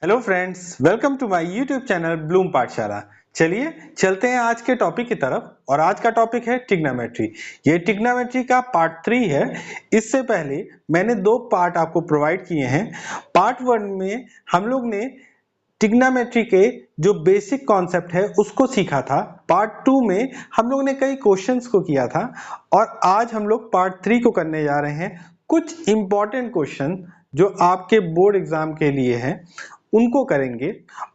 Hello friends, welcome to my YouTube channel Bloom Pathshala. चलिए चलते हैं आज के टॉपिक की तरफ। और आज का टॉपिक है ट्रिग्नोमेट्री। ये ट्रिग्नोमेट्री का पार्ट 3 है। इससे पहले मैंने 2 पार्ट आपको प्रोवाइड किए हैं। पार्ट 1 में हम लोग ने ट्रिग्नोमेट्री के जो बेसिक कॉन्सेप्ट है उसको सीखा था। पार्ट 2 में हम लोग ने कई क्वेश्चंस को किया था और आज हम लोग पार्ट 3 को करने जा रहे हैं। कुछ इंपॉर्टेंट क्वेश्चन जो आपके बोर्ड एग्जाम के लिए हैं उनको करेंगे।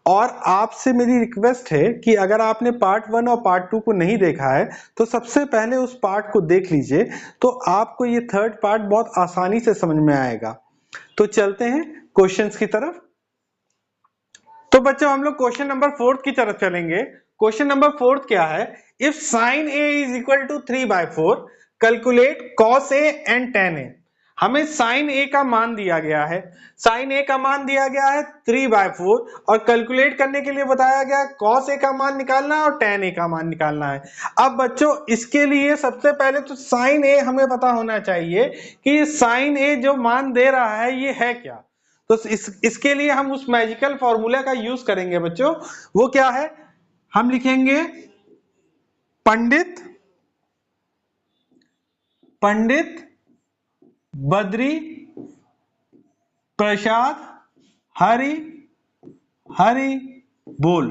और आपसे मेरी रिक्वेस्ट है कि अगर आपने पार्ट 1 और पार्ट 2 को नहीं देखा है तो सबसे पहले उस पार्ट को देख लीजिए, तो आपको ये थर्ड पार्ट बहुत आसानी से समझ में आएगा। तो चलते हैं क्वेश्चंस की तरफ। तो बच्चों हम लोग क्वेश्चन नंबर 4 की तरफ चलेंगे। क्वेश्चन नंबर 4 क्या है? If sin a is equal to 3/4 calculate cos a and tan a। हमें sin a का मान दिया गया है, sin a का मान दिया गया है 3/4 और कैलकुलेट करने के लिए बताया गया cos a का मान निकालना है और tan a का मान निकालना है। अब बच्चों इसके लिए सबसे पहले तो sin a हमें पता होना चाहिए कि sin a जो मान दे रहा है ये है क्या। तो इसके लिए हम उस मैजिकल फॉर्मूला का यूज करेंगे बच्चों। वो क्या है? हम लिखेंगे पंडित बद्री प्रसाद हरि हरि बोल।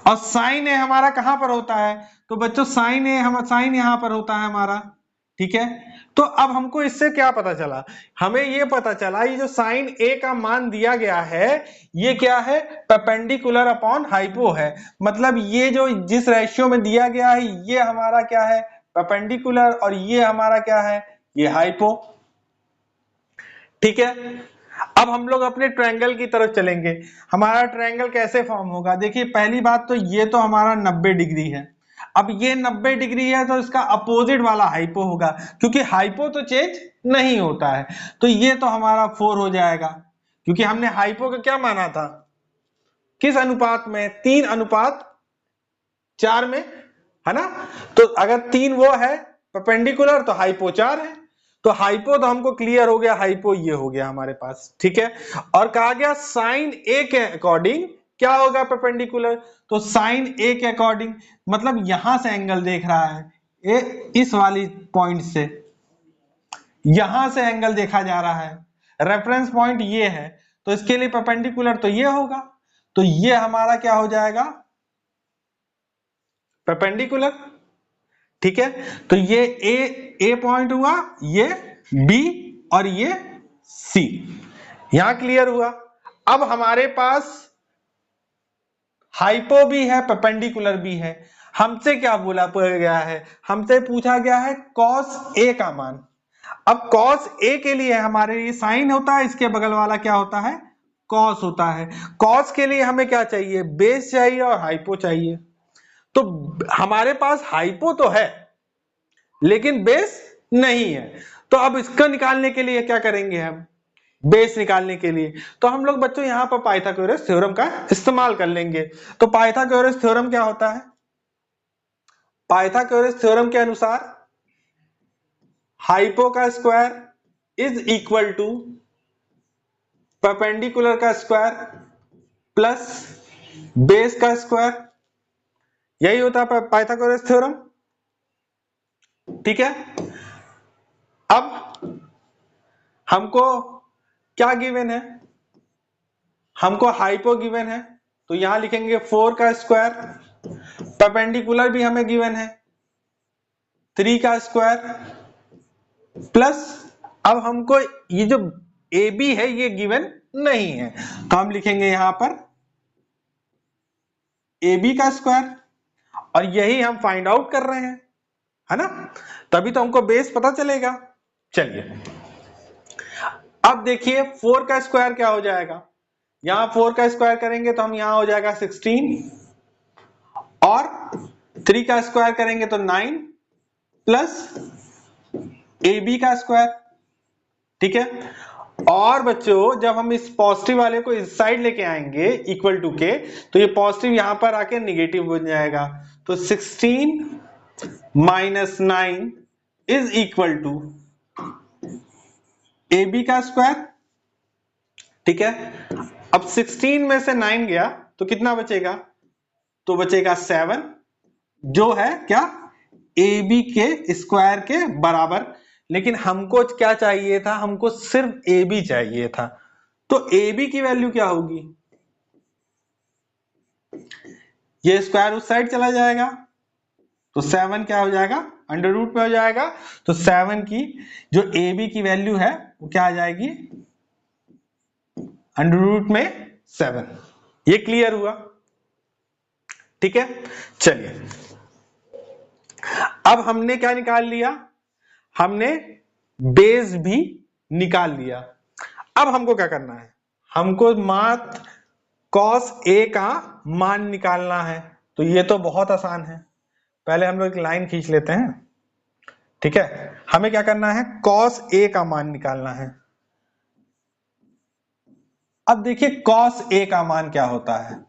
और साइन है हमारा कहां पर होता है? तो बच्चों साइन है, हम साइन यहां पर होता है हमारा। ठीक है, तो अब हमको इससे क्या पता चला? हमें ये पता चला ये जो साइन ए का मान दिया गया है ये क्या है? परपेंडिकुलर अपॉन हाइपो है। मतलब ये जो जिस रेशियो में दिया गया है ये हमारा क्या है? परपेंडिकुलर, और ये हमारा क्या है? ये हाइपो। ठीक है, अब हम लोग अपने ट्रायंगल की तरफ चलेंगे। हमारा ट्रायंगल कैसे फॉर्म होगा? देखिए पहली बात तो ये तो हमारा 90 डिग्री है। अब ये 90 डिग्री है तो इसका अपोजिट वाला हाइपो होगा, क्योंकि हाइपो तो चेंज नहीं होता है। तो ये तो हमारा 4 हो जाएगा, क्योंकि हमने हाइपो का क्या माना था? किस अनुपात में? 3:4 में, है ना? तो अगर 3 वो है परपेंडिकुलर तो हाइपो 4 है। तो हाइपो तो हमको क्लियर हो गया, हाइपो ये हो गया हमारे पास। ठीक है, और कहा गया साइन ए के अकॉर्डिंग क्या होगा परपेंडिकुलर? तो साइन ए के अकॉर्डिंग मतलब यहां से एंगल देख रहा है, इस वाली पॉइंट से यहां से एंगल देखा जा रहा है, रेफरेंस पॉइंट ये है, तो इसके लिए परपेंडिकुलर तो ये होगा। तो ये हमारा क्या हो जाएगा? परपेंडिकुलर। ठीक है, तो ये ए पॉइंट हुआ, ये बी और ये सी। यहां क्लियर हुआ। अब हमारे पास हाइपो भी है परपेंडिकुलर भी है। हमसे क्या बोला गया है? हमसे पूछा गया है कॉस ए का मान। अब कॉस ए के लिए हमारे लिए साइन होता है, इसके बगल वाला क्या होता है? कॉस होता है। कॉस के लिए हमें क्या चाहिए? बेस चाहिए और हाइपो चाहिए। तो हमारे पास हाइपो तो है लेकिन बेस नहीं है। तो अब इसका निकालने के लिए क्या करेंगे हम? बेस निकालने के लिए तो हम लोग बच्चों यहां पर पाइथागोरस थ्योरम का इस्तेमाल कर लेंगे। तो पाइथागोरस थ्योरम क्या होता है? पाइथागोरस थ्योरम के अनुसार हाइपो का square is equal to perpendicular का स्क्वायर प्लस बेस का स्क्वायर। यही होता है पाइथागोरस थ्योरम। ठीक है, अब हमको क्या गिवन है? हमको हाइपो गिवन है, तो यहां लिखेंगे 4 का स्क्वायर। परपेंडिकुलर भी हमें गिवन है 3 का स्क्वायर प्लस, अब हमको ये जो ए बी है ये गिवन नहीं है, तो हम लिखेंगे यहां पर ए बी का स्क्वायर। और यही हम फाइंड आउट कर रहे हैं, है ना? तभी तो हमको बेस पता चलेगा। चलिए अब देखिए 4 का स्क्वायर क्या हो जाएगा? यहां 4 का स्क्वायर करेंगे तो हम यहां हो जाएगा 16, और 3 का स्क्वायर करेंगे तो 9 प्लस ए बी का स्क्वायर। ठीक है, और बच्चों जब हम इस पॉजिटिव वाले को इस साइड लेके आएंगे इक्वल टू के, तो ये पॉजिटिव यहां पर आके निगेटिव बन जाएगा। तो 16 minus 9 is equal to A B का स्क्वायर। ठीक है, अब 16 में से 9 गया तो कितना बचेगा? तो बचेगा 7, जो है क्या, AB के स्क्वायर के बराबर। लेकिन हमको क्या चाहिए था? हमको सिर्फ AB चाहिए था। तो AB की वैल्यू क्या होगी? ये स्क्वायर उस साइड चला जाएगा तो 7 क्या हो जाएगा? अंडर रूट में हो जाएगा। तो 7 की जो AB की वैल्यू है वो क्या आ जाएगी? अंडर रूट में 7। ये क्लियर हुआ? ठीक है, चलिए अब हमने क्या निकाल लिया? हमने बेस भी निकाल लिया। अब हमको क्या करना है? हमको मात्र cos A का मान निकालना है। तो ये तो बहुत आसान है, पहले हम लोग एक लाइन खींच लेते हैं। ठीक है, हमें क्या करना है? cos A का मान निकालना है। अब देखिए cos A का मान क्या होता है?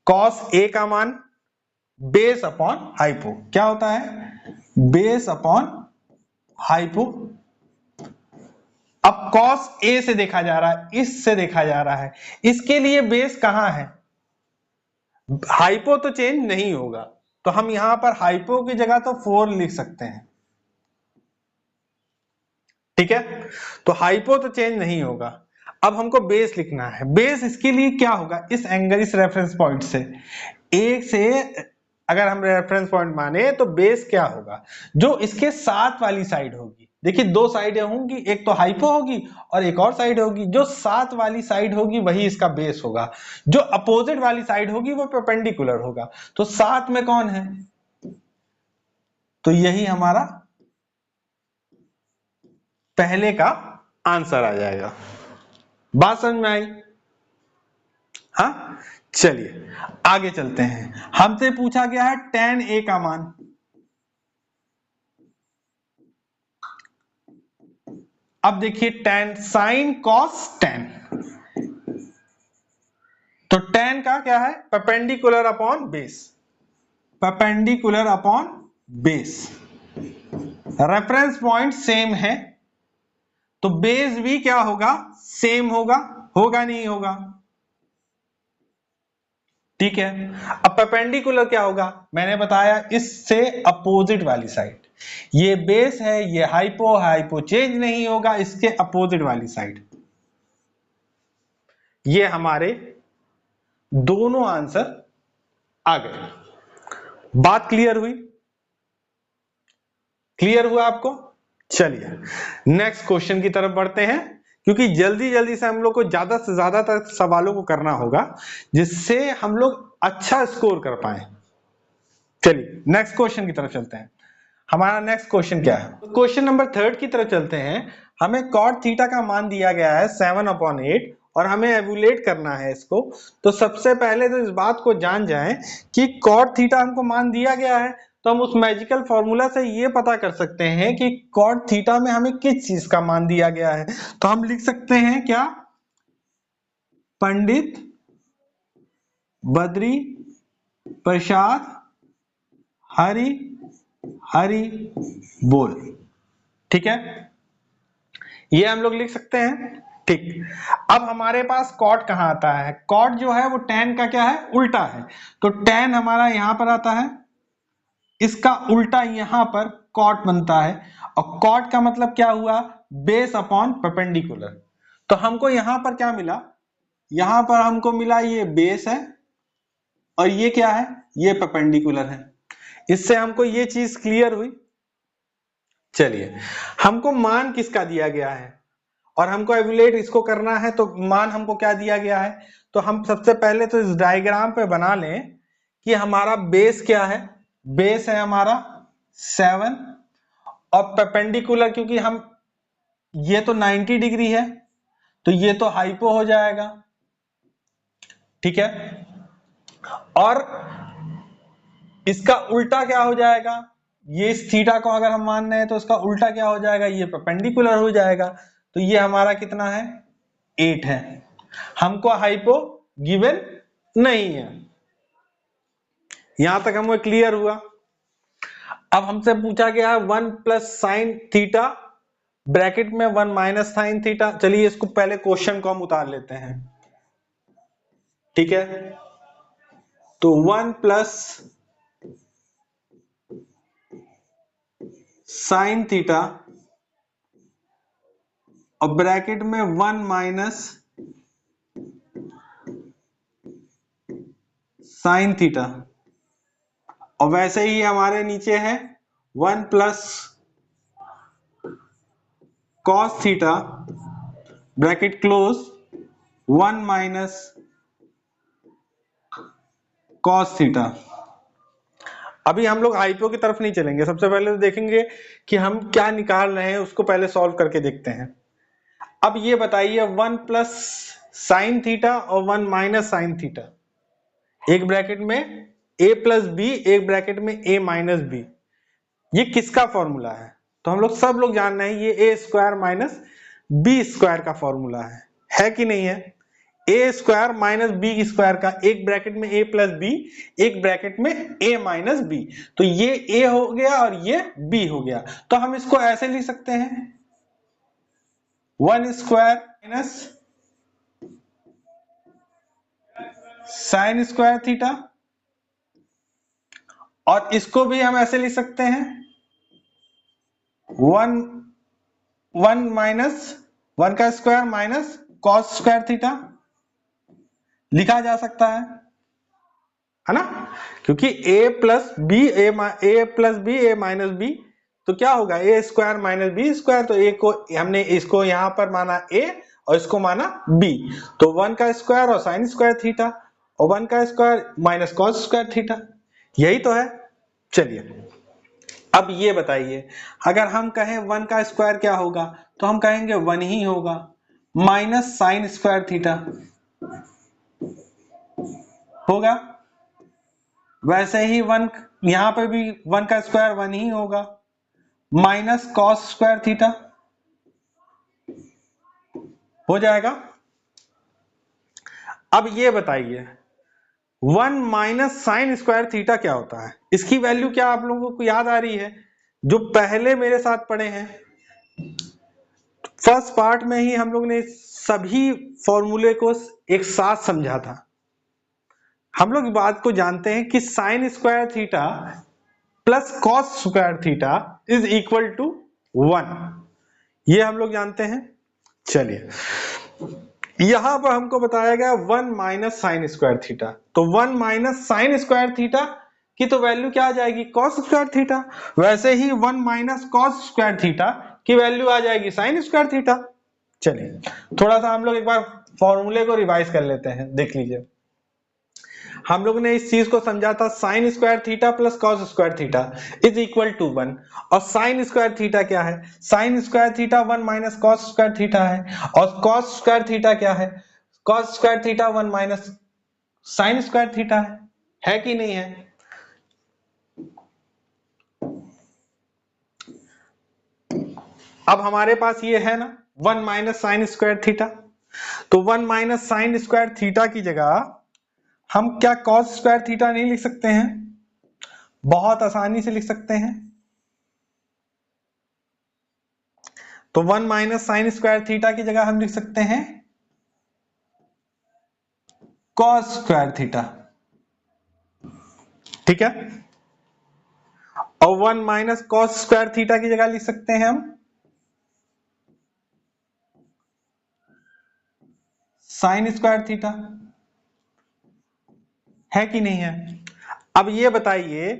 cos A का मान बेस अपॉन हाइपो क्या होता है? Base upon hypo. अब cos A से देखा जा रहा है, इससे देखा जा रहा है, इसके लिए बेस कहां है? हाइपो तो चेंज नहीं होगा, तो हम यहां पर हाइपो की जगह तो 4 लिख सकते हैं। ठीक है, तो हाइपो तो चेंज नहीं होगा। अब हमको बेस लिखना है। बेस इसके लिए क्या होगा? इस एंगल, इस रेफरेंस पॉइंट से, एक से अगर हम रेफरेंस पॉइंट माने तो बेस क्या होगा? जो इसके साथ वाली साइड होगी। देखिए दो साइडें होंगी, एक तो हाइपो होगी और एक और साइड होगी। जो साथ वाली साइड होगी वही इसका बेस होगा, जो अपोजिट वाली साइड होगी वो परपेंडिकुलर होगा। तो साथ में कौन है? तो यही हमारा पहले का आंसर आ जाएगा। बात समझ में आई? हाँ, चलिए आगे चलते हैं। हमसे पूछा गया है tan A का मान। अब देखिए tan sin cos tan, तो tan का क्या है? Perpendicular upon base, perpendicular upon base. Reference point same है तो बेस भी क्या होगा? सेम होगा। होगा नहीं होगा? ठीक है, अब परपेंडिकुलर क्या होगा? मैंने बताया इससे अपोजिट वाली साइड। ये बेस है, ये हाइपो, हाइपो चेंज नहीं होगा, इसके अपोजिट वाली साइड। ये हमारे दोनों आंसर आ गए। बात क्लियर हुई? क्लियर हुआ आपको? चलिए नेक्स्ट क्वेश्चन की तरफ बढ़ते हैं, क्योंकि जल्दी जल्दी से हम लोग को ज्यादा से ज्यादा तक सवालों को करना होगा जिससे हम लोग अच्छा स्कोर कर पाए। चलिए नेक्स्ट क्वेश्चन की तरफ चलते हैं। हमारा नेक्स्ट क्वेश्चन क्या है? क्वेश्चन नंबर 3 की तरफ चलते हैं। हमें cot थीटा का मान दिया गया है 7/8 और हमें एवुलेट करना है इसको। तो सबसे पहले तो इस बात को जान जाएं कि cot थीटा हमको मान दिया गया है, तो हम उस मैजिकल फॉर्मूला से ये पता कर सकते हैं कि cot थीटा में हमें किस चीज का मान दिया गया है। तो हम लिख सकते हैं क्या? पंडित बद्री प्रसाद हरि हरि बोल। ठीक है, ये हम लोग लिख सकते हैं। ठीक, अब हमारे पास cot कहां आता है? cot जो है वो tan का क्या है? उल्टा है। तो tan हमारा यहां पर आता है, इसका उल्टा यहां पर cot बनता है। और cot का मतलब क्या हुआ? Base upon perpendicular. तो हमको यहां पर क्या मिला? यहां पर हमको मिला ये बेस है और ये क्या है? ये परपेंडिकुलर है। इससे हमको ये चीज क्लियर हुई। चलिए, हमको मान किसका दिया गया है और हमको एवुलेट इसको करना है, तो मान हमको क्या दिया गया है? तो हम सबसे पहले तो इस डायग्राम पे बना लें कि हमारा बेस क्या है। बेस है हमारा 7 और परपेंडिकुलर, क्योंकि हम ये तो 90 डिग्री है तो ये तो हाइपो हो जाएगा। ठीक है, और इसका उल्टा क्या हो जाएगा? ये इस थीटा को अगर हम मान रहे हैं तो इसका उल्टा क्या हो जाएगा? ये परपेंडिकुलर हो जाएगा। तो ये हमारा कितना है? 8 है। हमको हाइपो गिवन नहीं है। यहां तक हमको क्लियर हुआ? अब हमसे पूछा गया है 1 प्लस साइन थीटा ब्रैकेट में 1 माइनस साइन थीटा। चलिए इसको पहले क्वेश्चन को हम उतार लेते हैं। ठीक है, तो 1 प्लस साइन थीटा और ब्रैकेट में 1 माइनस साइन थीटा, और वैसे ही हमारे नीचे है 1 plus cos theta bracket close 1 minus cos theta. अभी हम लोग आईपीओ की तरफ नहीं चलेंगे, सबसे पहले तो देखेंगे कि हम क्या निकाल रहे हैं, उसको पहले सॉल्व करके देखते हैं। अब ये बताइए 1 प्लस साइन थीटा और 1 माइनस साइन थीटा, एक ब्रैकेट में a प्लस बी, एक ब्रैकेट में a माइनस बी, ये किसका फॉर्मूला है? तो हम लोग सब लोग जान रहे हैं ये a square minus B square का फॉर्मूला है कि नहीं है? A square minus B square का, एक ब्रैकेट में a प्लस बी, एक ब्रैकेट में a माइनस बी, तो ये a हो गया और ये b हो गया। तो हम इसको ऐसे लिख सकते हैं 1 square minus sine square theta, और इसको भी हम ऐसे लिख सकते हैं 1 माइनस 1 का square minus cos square theta, लिखा जा सकता है ना? क्योंकि a plus B A plus B A minus B, तो क्या होगा A square minus B square, तो ए को हमने इसको यहां पर माना a और इसको माना b, तो 1 का स्क्वायर और साइन स्क्वायर थीटा और 1 का square minus cos square theta, यही तो है। चलिए अब ये बताइए, अगर हम कहें 1 का स्क्वायर क्या होगा, तो हम कहेंगे 1 ही होगा, माइनस साइन स्क्वायर थीटा होगा, वैसे ही 1 यहां पर भी 1 का स्क्वायर 1 ही होगा, माइनस कॉस स्क्वायर थीटा हो जाएगा। अब ये बताइए 1 माइनस साइन स्क्वायर थीटा क्या होता है? इसकी वैल्यू क्या आप लोगों को याद आ रही है? जो पहले मेरे साथ पढ़े हैं, फर्स्ट पार्ट में ही हम लोग ने सभी फॉर्मूले को एक साथ समझा था। हम लोग बात को जानते हैं कि sine square theta plus cos square theta is equal to 1, ये हम लोग जानते हैं। चलिए यहां पर हमको बताया गया 1 माइनस साइन स्क्वायर थीटा, तो 1 माइनस साइन स्क्वायर थीटा की तो वैल्यू क्या आ जाएगी? कॉस स्क्वायर थीटा, वैसे ही 1 माइनस कॉस स्क्वायर थीटा की वैल्यू आ जाएगी साइन स्क्वायर थीटा। चलिए थोड़ा सा हम लोग एक बार फॉर्मूले को रिवाइज कर लेते हैं, देख लीजिए। हम लोग ने इस चीज को समझा था sine square theta plus cos square theta is equal to 1, और साइन स्क्वायर थीटा क्या है? Sine square theta 1 minus cos square theta है, और कॉस स्क्वायर थीटा क्या है? Cos square theta 1 minus sine square theta है कि नहीं है? अब हमारे पास ये है ना 1 माइनस साइन स्क्वायर थीटा, तो 1 माइनस साइन स्क्वायर थीटा की जगह हम क्या कॉस स्क्वायर थीटा नहीं लिख सकते हैं? बहुत आसानी से लिख सकते हैं। तो 1 माइनस साइन स्क्वायर थीटा की जगह हम लिख सकते हैं कॉस स्क्वायर थीटा, ठीक है, और 1 माइनस कॉस स्क्वायर थीटा की जगह लिख सकते हैं हम साइन स्क्वायर थीटा, है कि नहीं है? अब ये बताइए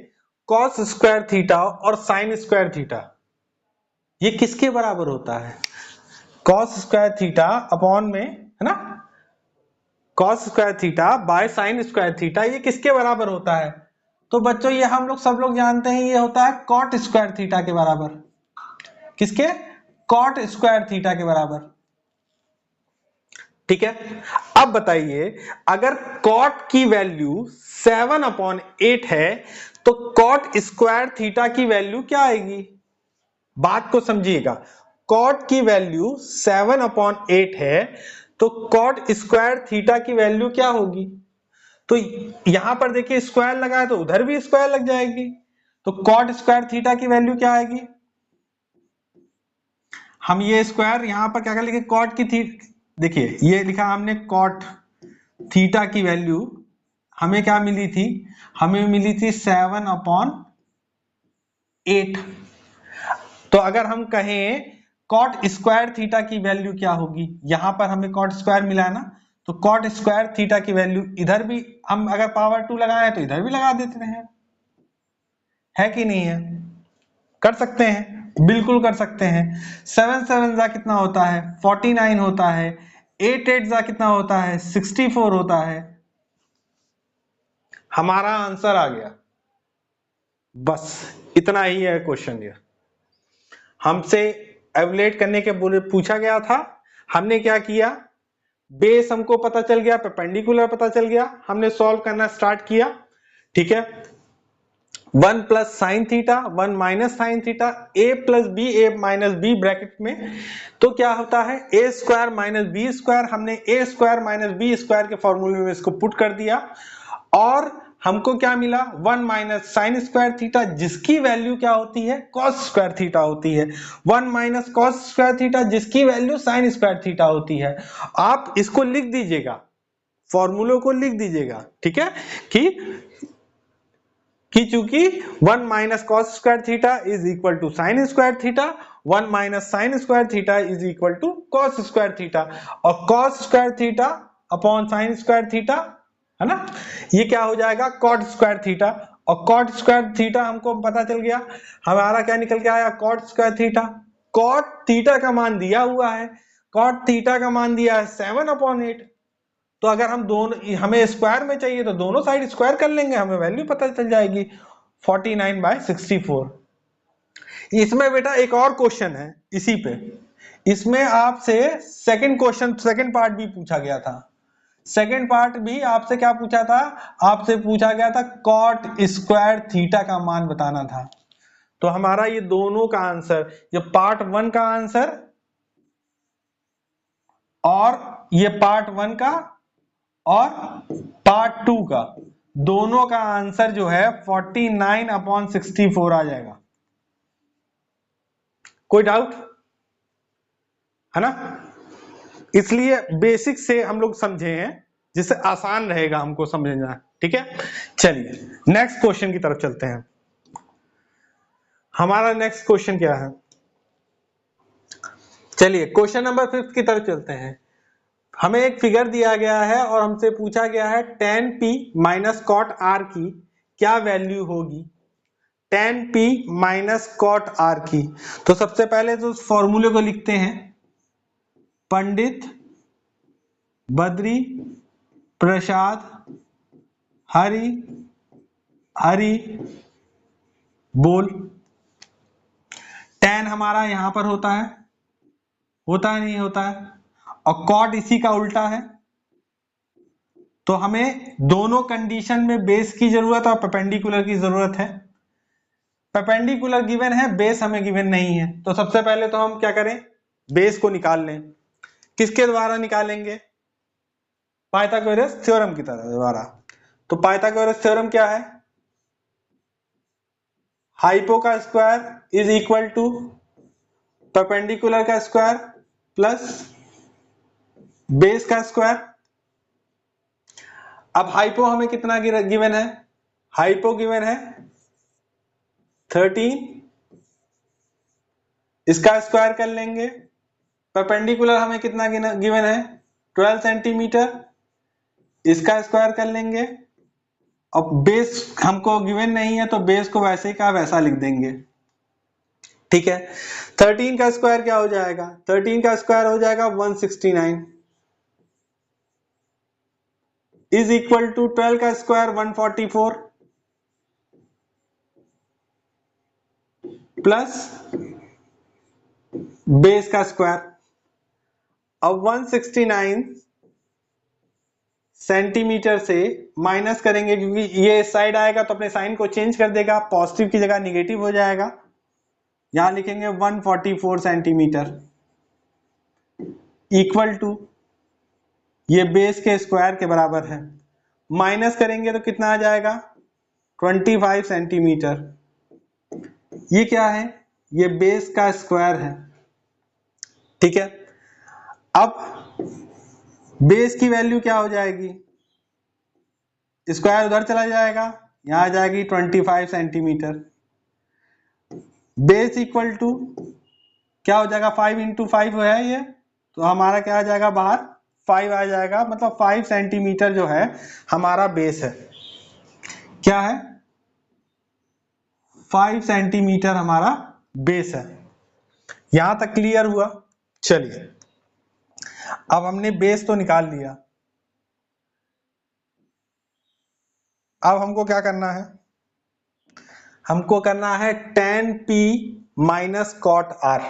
कॉस स्क्वायर थीटा और साइन स्क्वायर थीटा ये किसके बराबर होता है? कॉस स्क्वायर थीटा अपॉन में, है ना, cos square theta by sine square theta, ये किसके बराबर होता है? तो बच्चों ये हम लोग सब लोग जानते हैं, ये होता है कॉट स्क्वायर थीटा के बराबर। किसके? कॉट स्क्वायर थीटा के बराबर, ठीक है। अब बताइए अगर कॉट की वैल्यू 7/8 है तो कॉट स्क्वायर थीटा की वैल्यू क्या आएगी? बात को समझिएगा, कॉट की वैल्यू 7/8 है तो कॉट स्क्वायर थीटा की वैल्यू क्या होगी? तो यहां पर देखिए स्क्वायर लगा है तो उधर भी स्क्वायर लग जाएगी, तो कॉट स्क्वायर थीटा की वैल्यू क्या आएगी? हम ये स्क्वायर यहां पर क्या कर लिखे, कॉट की थी, देखिए ये लिखा हमने कॉट, थीटा की वैल्यू हमें क्या मिली थी, हमें मिली थी 7/8। तो अगर हम कहें कॉट स्क्वायर थीटा की वैल्यू क्या होगी, यहां पर हमें कॉट स्क्वायर मिला ना, तो कॉट स्क्वायर थीटा की वैल्यू इधर भी हम अगर पावर 2 लगाए तो इधर भी लगा देते हैं, है कि नहीं है? कर सकते हैं, बिल्कुल कर सकते हैं। 7 7 जा कितना होता है 49 होता है, 8 8 जा कितना होता है 64 होता है। हमारा आंसर आ गया, बस इतना ही है क्वेश्चन। ये हमसे एवलेट करने के बोले पूछा गया था, हमने क्या किया, बेस हमको पता चल गया, परपेंडिकुलर पता चल गया, हमने सॉल्व करना स्टार्ट किया। ठीक है, 1 plus sine theta 1 minus sine theta a plus B A minus B bracket में, तो क्या होता है a square minus B square, हमने a square minus B square के फॉर्मूले में इसको पुट कर दिया और हमको क्या मिला 1 माइनस साइन स्क्वायर थीटा, जिसकी वैल्यू क्या होती है कॉस स्क्वायर थीटा होती है, 1 माइनस कॉस स्क्वायर थीटा जिसकी वैल्यू साइन स्क्वायर थीटा होती है। आप इसको लिख दीजिएगा, फॉर्मूलों को लिख दीजिएगा, ठीक है, कि चूंकि 1 minus cos square theta is equal to sine square theta, 1 minus sine square theta is equal to cos square theta, और cos square theta upon sine square theta, है ना, ये क्या हो जाएगा कॉट स्क्वायर थीटा, और कॉट स्क्वायर थीटा हमको पता चल गया, हमारा क्या निकल के आया cot square theta. Cot theta का मान दिया हुआ है, कॉट थीटा का मान दिया है 7/8, तो अगर हम दोनों, हमें स्क्वायर में चाहिए तो दोनों साइड स्क्वायर कर लेंगे, हमें वैल्यू पता चल जाएगी 49/64। इसमें बेटा एक और क्वेश्चन है इसी पे, इसमें आपसे सेकंड क्वेश्चन सेकंड पार्ट भी पूछा गया था। सेकंड पार्ट भी आपसे क्या पूछा था, आपसे पूछा गया था कॉट स्क्वायर थीटा का मान बताना था। तो हमारा ये दोनों का आंसर, ये पार्ट 1 का आंसर और ये पार्ट 1 का और पार्ट 2 का, दोनों का आंसर जो है 49/64 आ जाएगा। कोई डाउट है ना? इसलिए बेसिक से हम लोग समझे हैं जिससे आसान रहेगा हमको समझना, ठीक है। चलिए नेक्स्ट क्वेश्चन की तरफ चलते हैं। हमारा नेक्स्ट क्वेश्चन क्या है, चलिए क्वेश्चन नंबर 5 की तरफ चलते हैं। हमें एक फिगर दिया गया है और हमसे पूछा गया है tan p minus cot r की क्या वैल्यू होगी, tan p minus cot r की। तो सबसे पहले तो उस फॉर्मूले को लिखते हैं, पंडित बद्री प्रसाद हरि हरि बोल। tan हमारा यहां पर होता है नहीं होता है, और कॉट इसी का उल्टा है, तो हमें दोनों कंडीशन में बेस की जरूरत और परपेंडिकुलर की जरूरत है। परपेंडिकुलर गिवन है, बेस हमें गिवन नहीं है, तो सबसे पहले तो हम क्या करें, बेस को निकाल लें। किसके द्वारा निकालेंगे, पाइथागोरस थ्योरम की तरह द्वारा। तो पाइथागोरस थ्योरम क्या है, हाइपो का square is equal to perpendicular का स्क्वायर प्लस बेस का स्क्वायर। अब हाइपो हमें कितना गिवन है, हाइपो गिवन है 13, इसका स्क्वायर कर लेंगे। परपेंडिकुलर हमें कितना गिवन है 12 सेंटीमीटर, इसका स्क्वायर कर लेंगे। अब बेस हमको गिवन नहीं है तो बेस को वैसे ही का वैसा लिख देंगे, ठीक है। 13 का स्क्वायर क्या हो जाएगा, 13 का स्क्वायर हो जाएगा 169 इज इक्वल टू 12 का स्क्वायर 144 प्लस बेस का स्क्वायर। अब 169 सेंटीमीटर से माइनस करेंगे, क्योंकि ये साइड आएगा तो अपने साइन को चेंज कर देगा, पॉजिटिव की जगह निगेटिव हो जाएगा। यहां लिखेंगे 144 सेंटीमीटर इक्वल टू, ये बेस के स्क्वायर के बराबर है, माइनस करेंगे तो कितना आ जाएगा 25 सेंटीमीटर। ये क्या है, ये बेस का स्क्वायर है, ठीक है। अब बेस की वैल्यू क्या हो जाएगी स्क्वायर उधर चला जाएगा, यहाँ आ जाएगी 25 सेंटीमीटर। बेस इक्वल टू क्या हो जाएगा, 5 इंटू 5 है ये, तो हमारा क्या आ जाएगा बाहर 5 आ जाएगा, मतलब 5 सेंटीमीटर जो है हमारा बेस है। क्या है, 5 सेंटीमीटर हमारा बेस है। यहां तक क्लियर हुआ। चलिए अब हमने बेस तो निकाल लिया, अब हमको क्या करना है, हमको करना है tan p minus cot r।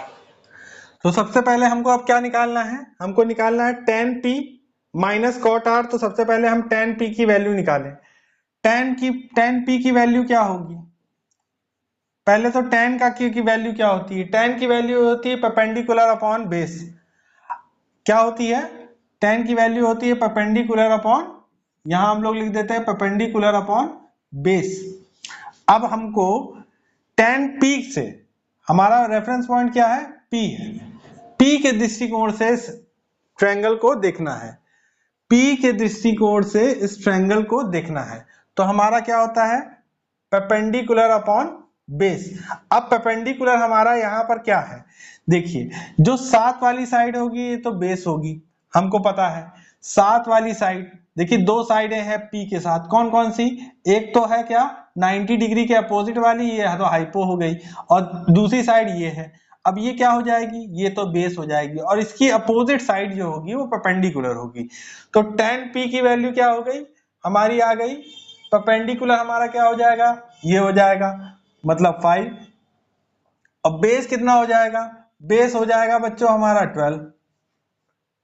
तो सबसे पहले हमको अब क्या निकालना है, हमको निकालना है tan p minus cot r। तो सबसे पहले हम tan p की वैल्यू निकालें। tan p की वैल्यू क्या होगी, पहले तो tan का की वैल्यू क्या होती है, tan की वैल्यू होती है परपेंडिकुलर अपॉन बेस। क्या होती है, tan की वैल्यू होती है परपेंडिकुलर अपॉन, यहां हम लोग लिख देते हैं परपेंडिकुलर अपॉन बेस। अब हमको tan p से, हमारा रेफरेंस पॉइंट क्या है, p है, p के दृष्टिकोण से इस ट्रायंगल को देखना है, p के दृष्टिकोण से इस ट्रायंगल को देखना है। तो हमारा क्या होता है, परपेंडिकुलर अपॉन बेस। अब परपेंडिकुलर हमारा यहाँ पर क्या है, देखिए जो साथ वाली साइड होगी ये तो बेस होगी, हमको पता है। साथ वाली साइड, देखिए दो साइडें हैं p के साथ, कौन कौन सी, एक तो है क्या 90 डिग्री के अपोजिट वाली, ये तो हाइपो हो गई, और दूसरी साइड ये है। अब ये क्या हो जाएगी, ये तो बेस हो जाएगी, और इसकी अपोजिट साइड जो होगी वो परपेंडिकुलर होगी। तो tan p की वैल्यू क्या हो गई, हमारी आ गई परपेंडिकुलर, हमारा क्या हो जाएगा, ये हो जाएगा, मतलब 5। अब बेस कितना हो जाएगा, बेस हो जाएगा बच्चों हमारा 12।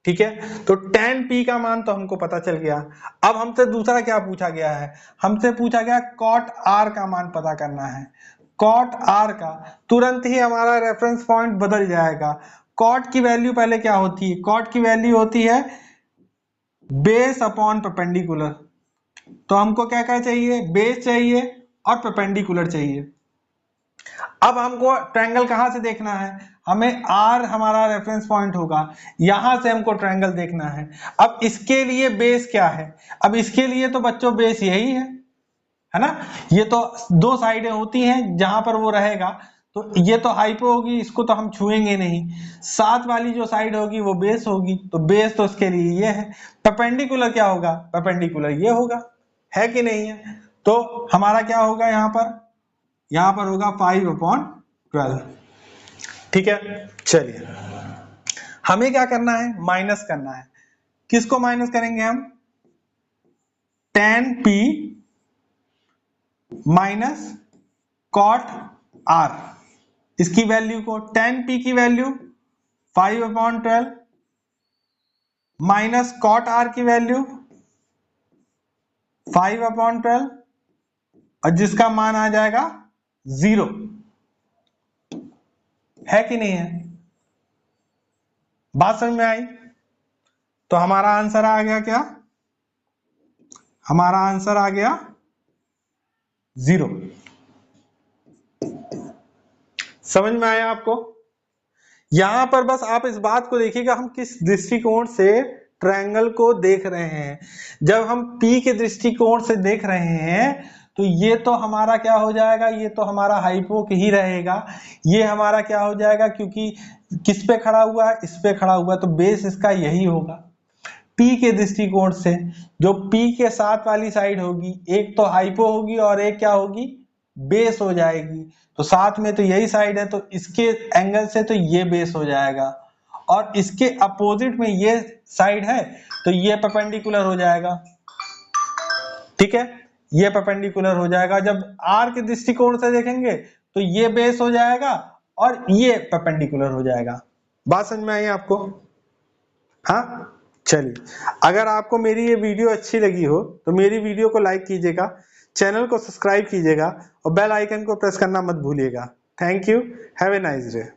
ठीक है, तो tan p का मान तो हमको पता चल गया। अब हमसे दूसरा क्या पूछा गया है, हमसे पूछा गया cot r का मान पता करना है। cot r का तुरंत ही हमारा रेफरेंस पॉइंट बदल जाएगा। cot की वैल्यू पहले क्या होती है, cot की वैल्यू होती है बेस अपॉन परपेंडिकुलर। तो हमको क्या क्या चाहिए, बेस चाहिए और परपेंडिकुलर चाहिए। अब हमको ट्रायंगल कहां से देखना है, हमें R हमारा रेफरेंस पॉइंट होगा, यहां से हमको ट्रायंगल देखना है। अब इसके लिए बेस क्या है, अब इसके लिए तो बच्चों बेस यही है ना, ये तो दो साइडें होती हैं जहां पर वो रहेगा, तो ये तो हाइपो होगी, इसको तो हम छुएंगे नहीं। साथ वाली जो साइड होगी वो बेस होगी, तो बेस तो इसके लिए ये है। परपेंडिकुलर क्या होगा, परपेंडिकुलर ये होगा, है कि नहीं है। तो हमारा क्या होगा यहाँ पर होगा 5/12। ठीक है, चलिए हमें क्या करना है, माइनस करना है। किसको माइनस करेंगे हम, tan p minus cot r, इसकी वैल्यू को, tan p की वैल्यू 5/12 माइनस कॉट r की वैल्यू 5/12, और जिसका मान आ जाएगा 0, है कि नहीं है, बात समझ में आई। तो हमारा आंसर आ गया क्या, हमारा आंसर आ गया 0। समझ में आया आपको। यहां पर बस आप इस बात को देखिएगा हम किस दृष्टिकोण से ट्रायंगल को देख रहे हैं। जब हम P के दृष्टिकोण से देख रहे हैं तो ये तो हमारा क्या हो जाएगा, ये तो हमारा हाइपो ही रहेगा, ये हमारा क्या हो जाएगा, क्योंकि किस पे खड़ा हुआ है, इस पे खड़ा हुआ है, तो बेस इसका यही होगा। P के दृष्टिकोण से जो P के साथ वाली साइड होगी, एक तो हाइपो होगी और एक क्या होगी, बेस हो जाएगी। तो साथ में तो यही साइड है, तो इसके एंगल से तो ये बेस हो जाएगा, और इसके अपोजिट में ये साइड है तो ये परपेंडिकुलर हो जाएगा। ठीक है, ये परपेंडिकुलर हो जाएगा। जब R के दृष्टिकोण से देखेंगे तो ये बेस हो जाएगा और ये परपेंडिकुलर हो जाएगा। बात समझ में आई आपको। हाँ, चलिए अगर आपको मेरी ये वीडियो अच्छी लगी हो तो मेरी वीडियो को लाइक कीजिएगा, चैनल को सब्सक्राइब कीजिएगा और बेल आइकन को प्रेस करना मत भूलिएगा। Thank you, have a nice day.